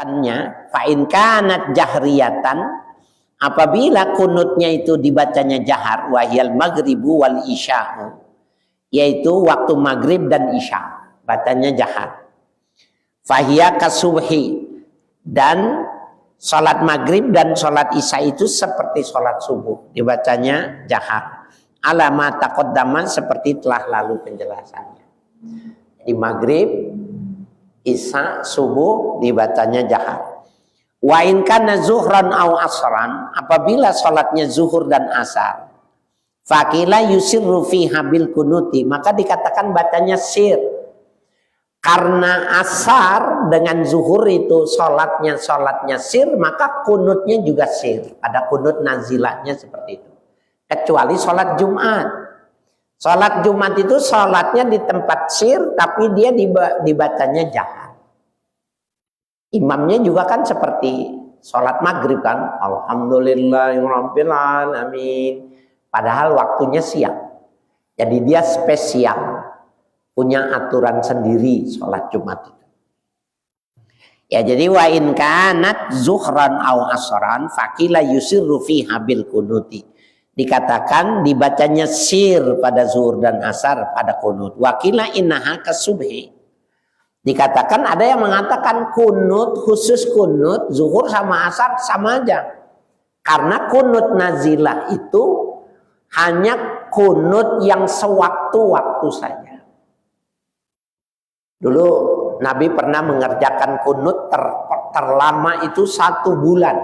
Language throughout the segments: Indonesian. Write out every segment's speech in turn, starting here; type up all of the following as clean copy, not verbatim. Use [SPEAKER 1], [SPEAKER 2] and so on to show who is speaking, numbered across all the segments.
[SPEAKER 1] kannya fa in kanat jahriyatan, apabila kunutnya itu dibacanya jahar, wahyal maghribu wal isya'u, yaitu waktu maghrib dan isya, bacanya jahar. Fahiya kasubhi, dan salat maghrib dan salat isya itu seperti salat subuh, dibacanya jahar. Alama taqaddama, seperti telah lalu penjelasannya. Di maghrib, isya, subuh dibacanya jahar. Wa in kana zuhran au asran, apabila salatnya zuhur dan asar, faqila yusirru fiha bil kunuti, maka dikatakan bacanya sir. Karena asar dengan zuhur itu salatnya sir, maka kunutnya juga sir. Ada kunut nazilahnya seperti itu. Kecuali salat Jumat. Salat Jumat itu salatnya di tempat sir, tapi dia dibacanya jahar. Imamnya juga kan seperti sholat maghrib kan, alhamdulillahirabbil alamin. Padahal waktunya siang. Jadi dia spesial, punya aturan sendiri sholat Jumat itu. Ya, jadi wa in kanat zuhran au asran faqila yusirru fiha bil kunuti. Dikatakan dibacanya sir pada zuhur dan asar pada kunut. Wakila innaha kasubhi. Dikatakan ada yang mengatakan kunut, khusus kunut zuhur sama asar sama aja. Karena kunut nazilah itu hanya kunut yang sewaktu-waktu saja. Dulu Nabi pernah mengerjakan kunut terlama itu 1 bulan.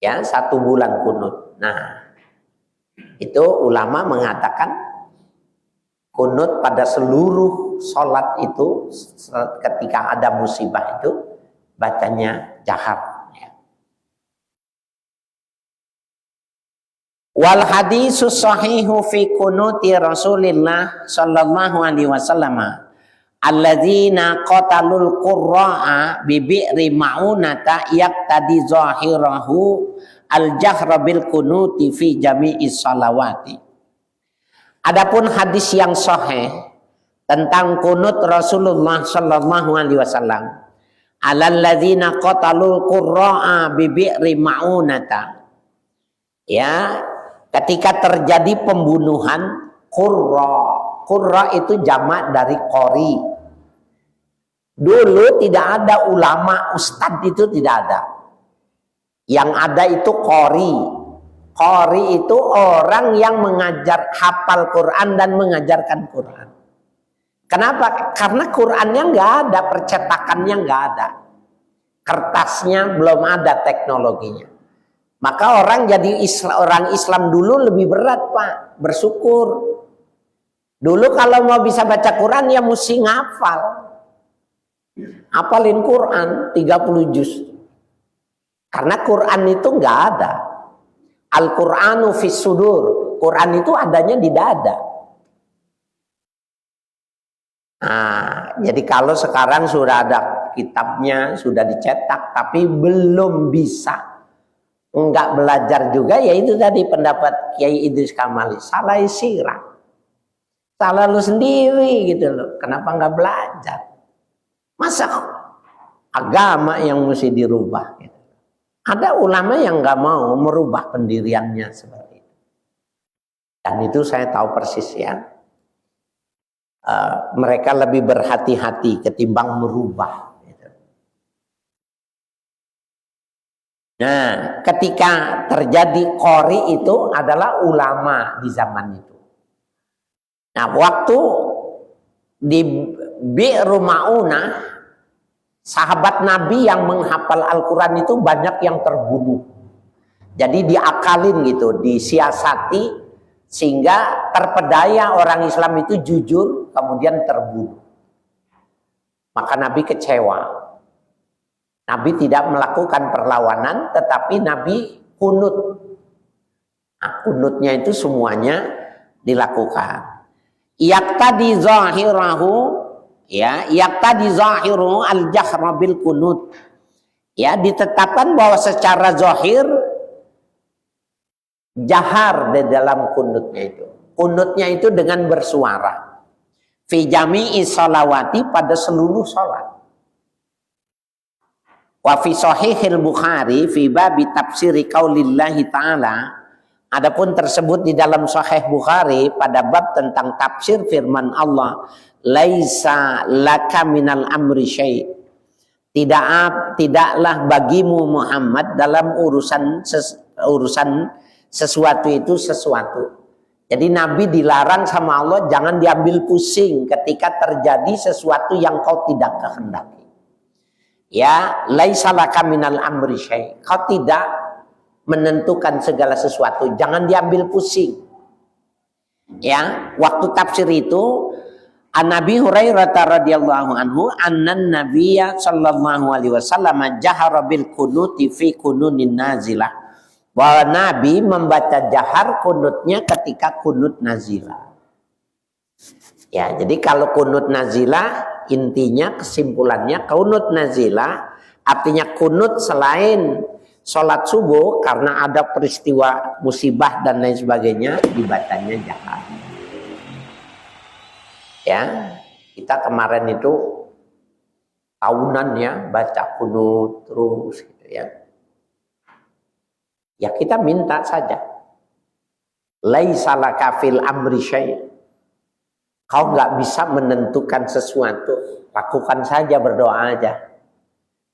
[SPEAKER 1] Ya, 1 bulan kunut. Nah, itu ulama mengatakan kunut pada seluruh sholat itu ketika ada musibah itu bacanya jahar. Wal hadisus sahihu fi kunuti Rasulillah sallallahu alaihi wasallam alladzina qatalul qurra'a bi bi'ri ma'unata yaqtadi zahirahu al-jahra bil kunuti fi jami'is salawati. Adapun hadis yang sahih tentang kunut Rasulullah sallallahu alaihi wasallam, alalladzina qatalul qurra'a bi bi'ri ma'unata. Ya, ketika terjadi pembunuhan qurra. Qurra itu jamak dari qori. Dulu tidak ada ulama, ustadz itu tidak ada. Yang ada itu qori. Qori itu orang yang mengajar, hafal Quran dan mengajarkan Quran. Kenapa? Karena Qurannya nggak ada, percetakannya nggak ada, kertasnya belum ada, teknologinya. Maka orang jadi orang Islam dulu lebih berat, Pak, bersyukur. Dulu kalau mau bisa baca Quran ya mesti ngafal. Hafalin Quran 30 juz. Karena Quran itu nggak ada. Al-Qur'anu fis sudur. Quran itu adanya di dada. Nah, jadi kalau sekarang sudah ada kitabnya, sudah dicetak, tapi belum bisa, nggak belajar juga, ya itu tadi pendapat Kiai Idris Kamali, salah sirah, salah lu sendiri gitu loh. Kenapa nggak belajar? Masa agama yang mesti dirubah? Gitu. Ada ulama yang nggak mau merubah pendiriannya seperti itu. Dan itu saya tahu persis ya. Mereka lebih berhati-hati ketimbang merubah. Gitu. Nah, ketika terjadi qori itu adalah ulama di zaman itu. Nah, waktu di Bi'ru Ma'unah, sahabat Nabi yang menghafal Al-Quran itu banyak yang terbunuh. Jadi diakalin gitu, disiasati sehingga terpedaya orang Islam itu jujur, kemudian terbunuh. Maka Nabi kecewa. Nabi tidak melakukan perlawanan, tetapi Nabi kunut. Nah, kunutnya itu semuanya dilakukan. Yaqtadi zahirahu, ya, yaqtadi zahiru al-jahra bil kunut. Ya, ditetapkan bahwa secara zahir jahar di dalam kunutnya itu. Kunutnya itu dengan bersuara. Fi jami'i sholawati, pada seluruh sholat. Wa fi sahihil Bukhari fi babi tafsiri qaulillahi ta'ala, adapun tersebut di dalam Sahih Bukhari pada bab tentang tafsir firman Allah, laisa laka minal amri syai', tidaklah bagimu Muhammad dalam urusan sesuatu itu sesuatu. Jadi Nabi dilarang sama Allah jangan diambil pusing ketika terjadi sesuatu yang kau tidak kehendaki. Ya, laisa laka minal amri syai', kau tidak menentukan segala sesuatu, jangan diambil pusing. Ya, waktu tafsir itu An Nabi Hurairah radhiyallahu anhu annan Nabiyya sallallahu alaihi wasallam jahara bil kunuti fi kununin nazilah, bahwa Nabi membaca jahar kunutnya ketika kunut nazilah. Ya, jadi kalau kunut nazilah intinya kesimpulannya kunut nazilah artinya kunut selain sholat subuh karena ada peristiwa musibah dan lain sebagainya dibacanya jahar. Ya, kita kemarin itu tahunan ya baca kunut terus gitu ya. Ya kita minta saja. Laisa laka fil amri syai'. Kau nggak bisa menentukan sesuatu, lakukan saja, berdoa aja.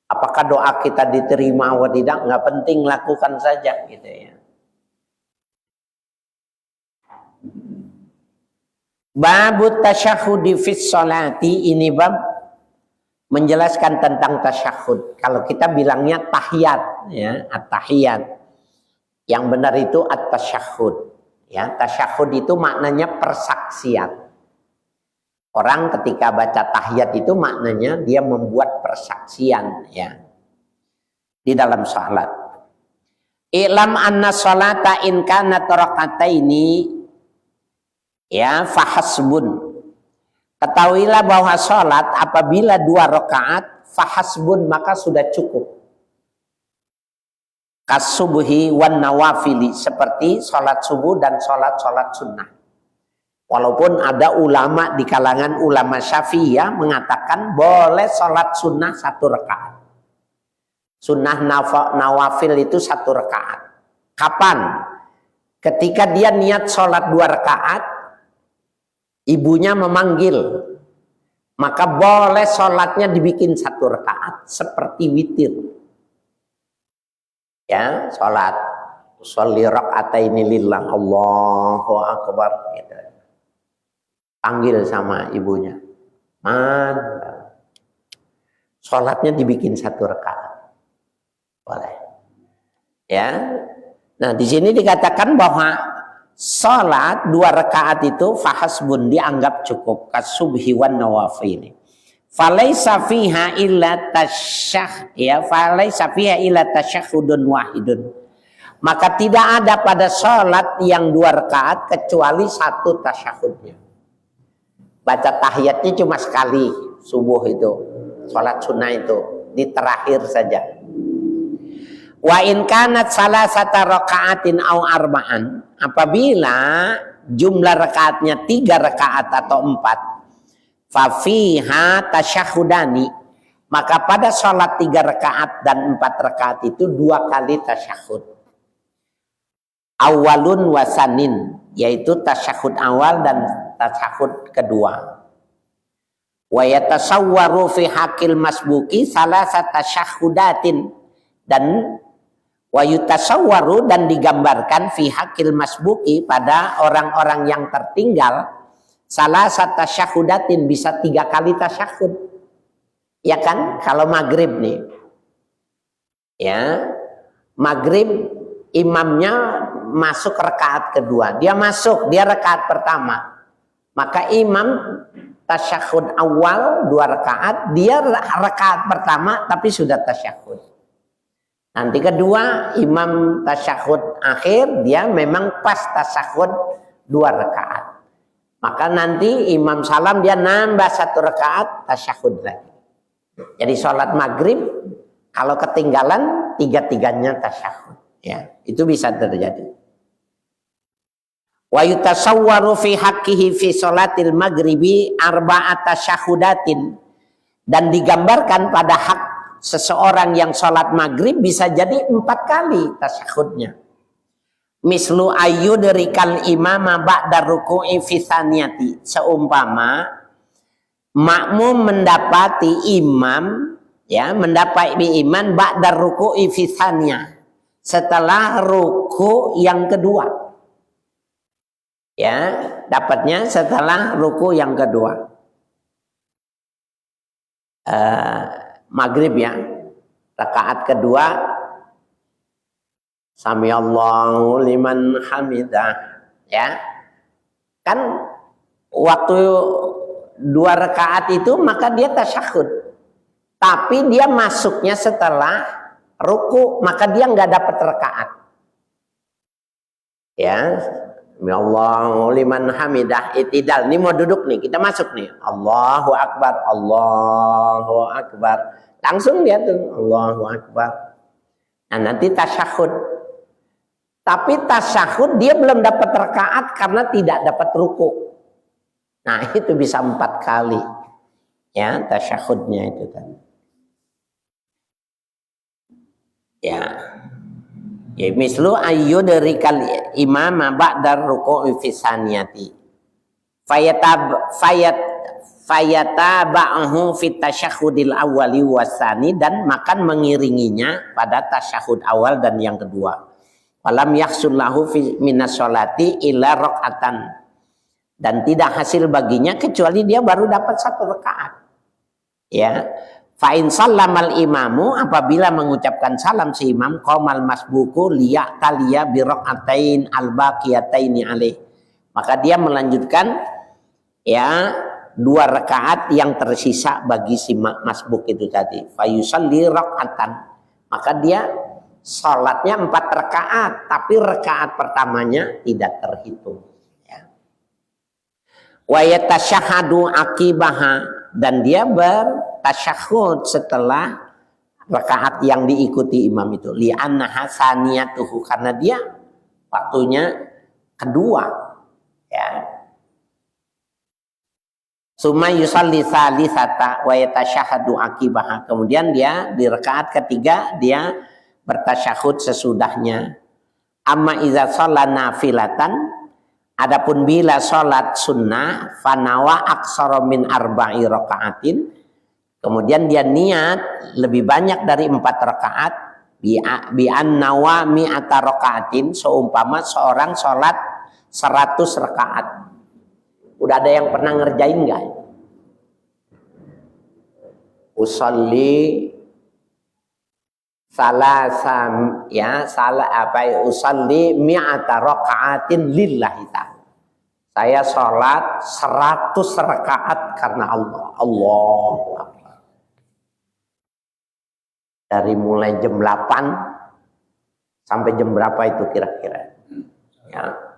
[SPEAKER 1] Apakah doa kita diterima atau tidak, nggak penting, lakukan saja gitu ya. Babut tasyahudi fis sholati, ini bab menjelaskan tentang tasyahud. Kalau kita bilangnya tahiyat ya, at-tahiyat. Yang benar itu at-tasyahud. Ya, tasyahud itu maknanya persaksian. Orang ketika baca tahiyat itu maknanya dia membuat persaksian ya di dalam salat. I'lam anna sholata in kanat rakataini ya fahasbun. Ketahuilah bahwa salat apabila 2 rakaat fahasbun maka sudah cukup. Kasubuhi wan nawafili, seperti salat subuh dan salat sunnah. Walaupun ada ulama di kalangan ulama Syafi'iyah mengatakan boleh sholat sunnah 1 rakaat. Sunnah nawafil itu 1 rakaat. Kapan? Ketika dia niat sholat 2 rakaat, ibunya memanggil, maka boleh sholatnya dibikin 1 rakaat seperti witir. Ya, sholat sholli raka'ataini lillah, Allahu akbar gitu. Panggil sama ibunya, man, sholatnya dibikin 1 rakaat, boleh. Ya, nah di sini dikatakan bahwa sholat 2 rakaat itu fahasbun, dianggap cukup, kasubhi wan nawafil. Falaisa fiha illa tasyah, ya, falaisa fiha illa tasyahudun wahidun. Maka tidak ada pada sholat yang 2 rakaat kecuali 1 tasyahudnya. Baca tahiyatnya cuma sekali, subuh itu, sholat sunnah itu di terakhir saja. Wa in kanat salasata rakaatin au arba'an, apabila jumlah rakaatnya 3 rakaat atau 4, fa fiha tasyahudani, maka pada sholat 3 rakaat dan 4 rakaat itu 2 kali tasyahud. Awalun wasanin, yaitu tasyahud awal dan tasyahud kedua. Wa yatasawwaru fi hakil masbuki salasata tasyahudatin, dan wa yutasawwaru, dan digambarkan fi hakil masbuki pada orang-orang yang tertinggal salasata tasyahudatin, bisa 3 kali tasyahud. Ya kan, kalau maghrib nih ya, maghrib imamnya masuk rakaat kedua, dia rakaat pertama, maka imam tasyahud awal 2 rakaat, dia rakaat pertama tapi sudah tasyahud. Nanti kedua imam tasyahud akhir, dia memang pas tasyahud 2 rakaat, maka nanti imam salam dia nambah 1 rakaat tasyahud lagi. Jadi sholat maghrib kalau ketinggalan 3-3-nya tasyahud. Ya, itu bisa terjadi. Wa yutasawwaru fi haqqihi fi sholatil maghribi arba'at tasyahudatin, dan digambarkan pada hak seseorang yang sholat maghrib bisa jadi 4 kali tasyahudnya. Mislu ayyudrikal imama ba'da ruku'i fi tsaniyati. Seumpama makmum mendapati imam, ya, mendapati imam ba'da ruku'i fi tsaniyah, setelah ruku yang kedua. Ya, dapatnya setelah ruku yang kedua. Maghrib ya, rakaat kedua, sami Allahu liman hamidah, ya kan waktu 2 rakaat itu maka dia tasyahud, tapi dia masuknya setelah ruku, maka dia nggak dapat rakaat, ya. Allahu liman hamidah, itidal. Ini mau duduk nih, kita masuk nih. Allahu akbar, Allahu akbar. Langsung dia tuh Allahu akbar. Nah, nanti tasyahud. Tapi tasyahud dia belum dapat rakaat karena tidak dapat ruku. Nah, itu bisa 4 kali. Ya, tasyahudnya itu tadi. Ya. Ya, mislu ayyudrikal imama ba'dar ruku'i fi tsaniyati fayataba'ahu fi tasyahudil awwali wasani, dan makan mengiringinya pada tasyahud awal dan yang kedua. Walam yahsul lahu fi minas sholati illa rakaatan, dan tidak hasil baginya kecuali dia baru dapat 1 rakaat. Ya. Fa in sallamal imamu, apabila mengucapkan salam si imam, qamal masbuku liya taliya bi rakaatain albaqiyataini alaih, maka dia melanjutkan ya 2 rakaat yang tersisa bagi si masbuk itu tadi. Fa yusalli rakaatan, maka dia salatnya 4 rakaat, tapi rakaat pertamanya tidak terhitung, ya. Wa yatasyahadu aqibaha, dan dia bertasyahud setelah rakaat yang diikuti imam itu. Li'annaha saniyatuhu, karena dia waktunya kedua, ya. Summa yusalli tsalitsata wa yatasyahadu aqibaha, kemudian dia di rakaat ketiga dia bertasyahud sesudahnya. Amma idza shalla nafilatan, adapun bila sholat sunnah, fanawa aksara min 4 rakaatin, kemudian dia niat lebih banyak dari 4 rakaat, bi annawa mi'ata rakaatin, seumpama seorang sholat 100 rakaat. Udah ada yang pernah ngerjain nggak? Usalli salasam, ya, usalli mi'ata rakaatin lillahi ta'ala. Saya sholat 100 rakaat karena Allah. Allahu Akbar. Dari mulai jam 8 sampai jam berapa itu kira-kira? Ya.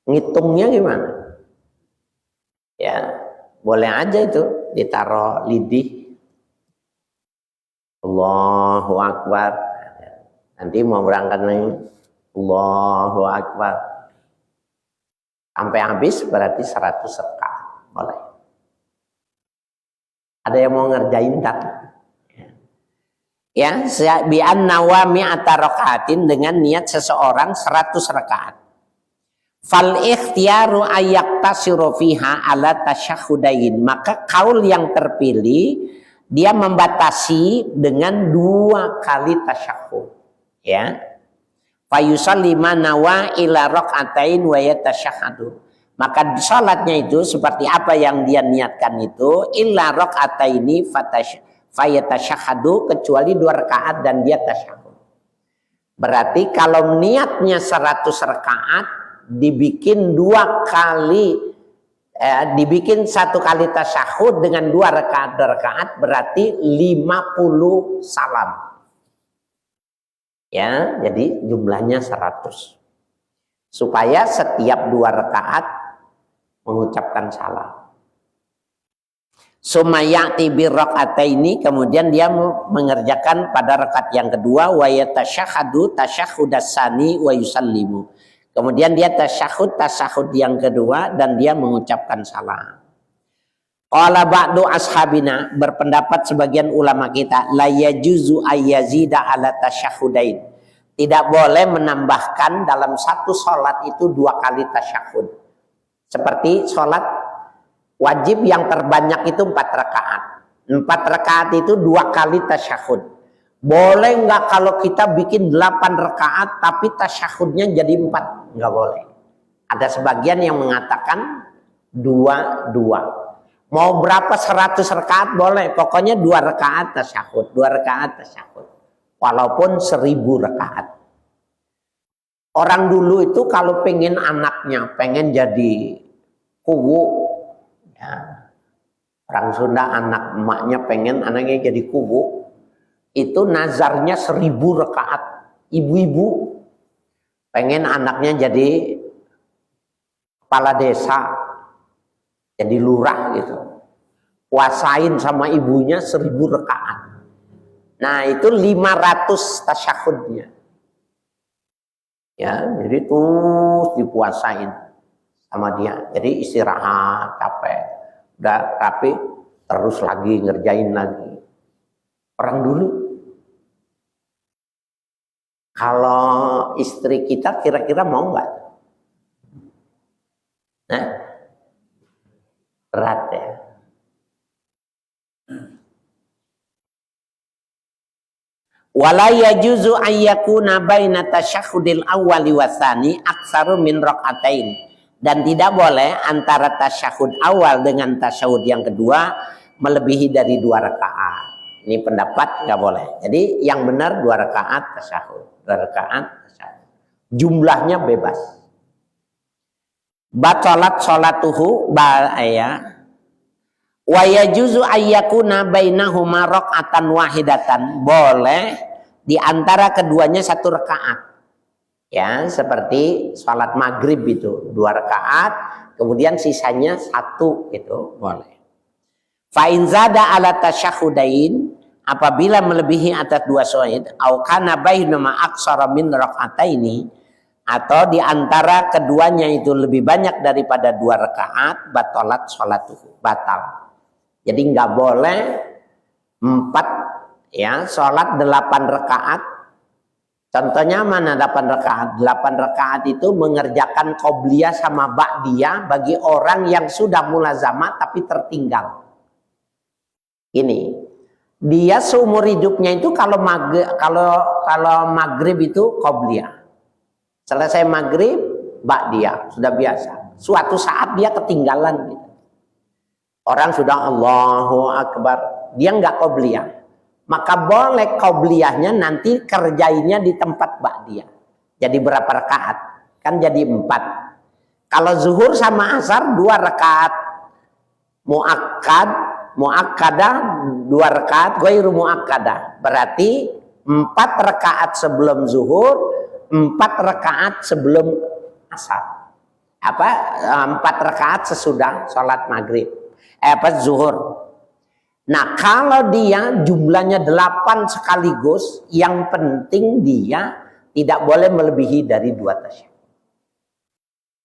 [SPEAKER 1] Ngitungnya gimana? Ya, boleh aja itu ditaruh lidih. Allahu Akbar. Nanti mau berangkat lagi, Allahu Akbar. Sampai habis berarti 100 rakaat. Boleh. Ada yang mau ngerjain tak? Ya, bi annawa mi'ata rakaatin, dengan niat seseorang 100 rakaat. Fal ikhtiyaru ayaktasiru fiha ala tasyahudain, maka kaul yang terpilih dia membatasi dengan 2 kali tasyahud, ya. Fa yusalli manawa ila rakaatain wa yatasyahhadu, maka salatnya itu seperti apa yang dia niatkan itu, illa rakaataini fayatasyahhadu, kecuali 2 rakaat dan dia tasyahud. Berarti kalau niatnya 100 rakaat dibikin 2 kali, dibikin 1 kali tasyahud dengan 2 rakaat berarti 50 salam, ya. Jadi jumlahnya 100, supaya setiap 2 rakaat mengucapkan salam. Sumayati bi rakaataini, kemudian dia mengerjakan pada rakaat yang kedua, wa yatasyahhadu tasyahhudas tsani wa yusallimu. Kemudian dia tasyahud yang kedua dan dia mengucapkan salam. Qala ba'du ashabina, berpendapat sebagian ulama kita, la yajuzu ayyazida ala tasyahudain. Tidak boleh menambahkan dalam satu sholat itu 2 kali tasyahud. Seperti sholat wajib yang terbanyak itu 4 rakaat. 4 rakaat itu 2 kali tasyahud. Boleh nggak kalau kita bikin 8 rakaat tapi tasyahudnya jadi 4? Nggak boleh. Ada sebagian yang mengatakan 2. Mau berapa 100 rakaat boleh, pokoknya 2 rakaat tasyahud, 2 rakaat tasyahud. Walaupun 1000 rakaat. Orang dulu itu kalau pengen anaknya, pengen jadi kuwu, ya. Orang Sunda anak emaknya pengen anaknya jadi kuwu, itu nazarnya 1000 rakaat. Ibu-ibu pengen anaknya jadi kepala desa, jadi lurah gitu, puasain sama ibunya 1000 rakaat. Nah itu 500 tasyahudnya, ya. Jadi terus dipuasain sama dia. Jadi istirahat, capek, udah rapi, terus lagi ngerjain lagi. Orang dulu, kalau istri kita kira-kira mau nggak? Nah, berat ya. Wala yajuzu an yakuna baina tasyahhudil awwali wasani aktsaru min rakaatain. Dan tidak boleh antara tasyahud awal dengan tasyahud yang kedua melebihi dari 2 rakaat. Ini pendapat nggak boleh. Jadi yang benar 2 rakaat tasyahud, 2 rakaat tasyahud. Jumlahnya bebas. Batalat sholatuhu ya. Wa yajuzu ayyakuna bainahuma raka'atan wahidatan. Boleh di antara keduanya 1 rakaat. Ya, seperti sholat maghrib itu 2 rakaat, kemudian sisanya 1 itu boleh. Fa in zada ala tasyahudain, apabila melebihi atas 2 sholat, au kana bainahuma aqsara min raka'ataini, atau di antara keduanya itu lebih banyak daripada 2 rakaat, batalat sholatuhu, batal. Jadi nggak boleh 4 ya, sholat 8 rakaat. Contohnya mana 8 rakaat? 8 rakaat itu mengerjakan qobliyah sama ba'diyah bagi orang yang sudah mulazamah tapi tertinggal. Ini dia seumur hidupnya itu kalau maghrib itu qobliyah. Selesai maghrib, ba'diyah, sudah biasa. Suatu saat dia ketinggalan gitu. Orang sudah Allahu Akbar, dia nggak qobliyah. Maka boleh qobliyahnya nanti kerjainnya di tempat ba'diyah. Jadi berapa rakaat? Kan jadi 4. Kalau zuhur sama asar 2 rakaat. Mu'akkadah 2 rakaat, ghairu mu'akkadah. Berarti 4 rakaat sebelum zuhur, 4 rakaat sebelum asar. 4 rakaat sesudah sholat maghrib. Zuhur. Nah kalau dia jumlahnya 8 sekaligus, yang penting dia tidak boleh melebihi dari 2 tasyahud.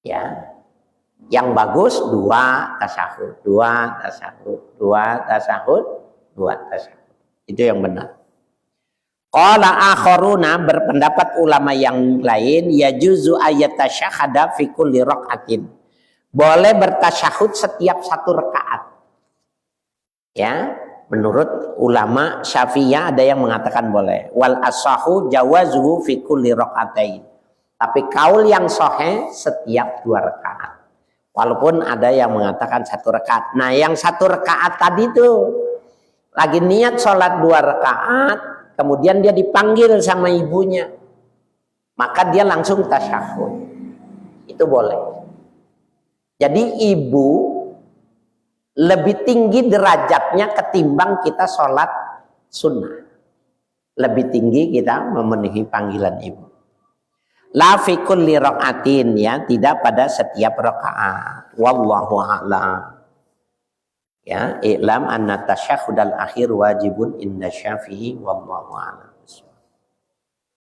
[SPEAKER 1] Ya, yang bagus 2 tasyahud, 2 tasyahud, 2 tasyahud, 2 tasyahud. Itu yang benar. Qala akharuna, berpendapat ulama yang lain, yajuzu ayatasyahada fi kulli rakaatin. Boleh bertasyahud setiap 1 rakaat. Ya, menurut ulama Syafi'iyah ada yang mengatakan boleh. Wal asahu jawazuhu fi kulli rakaatain. Tapi kaul yang sahih setiap 2 rakaat. Walaupun ada yang mengatakan 1 rakaat. Nah, yang 1 rakaat tadi tuh lagi niat sholat 2 rakaat, kemudian dia dipanggil sama ibunya, maka dia langsung tasyahud. Itu boleh. Jadi ibu lebih tinggi derajatnya ketimbang kita sholat sunnah. Lebih tinggi kita memenuhi panggilan ibu. La fi kulli rakaatin, ya, tidak pada setiap rakaat. Wallahu a'lam. Ya, i'lam anna tasyahhudal akhir wajibun inda Syafi'i wallahu a'lam.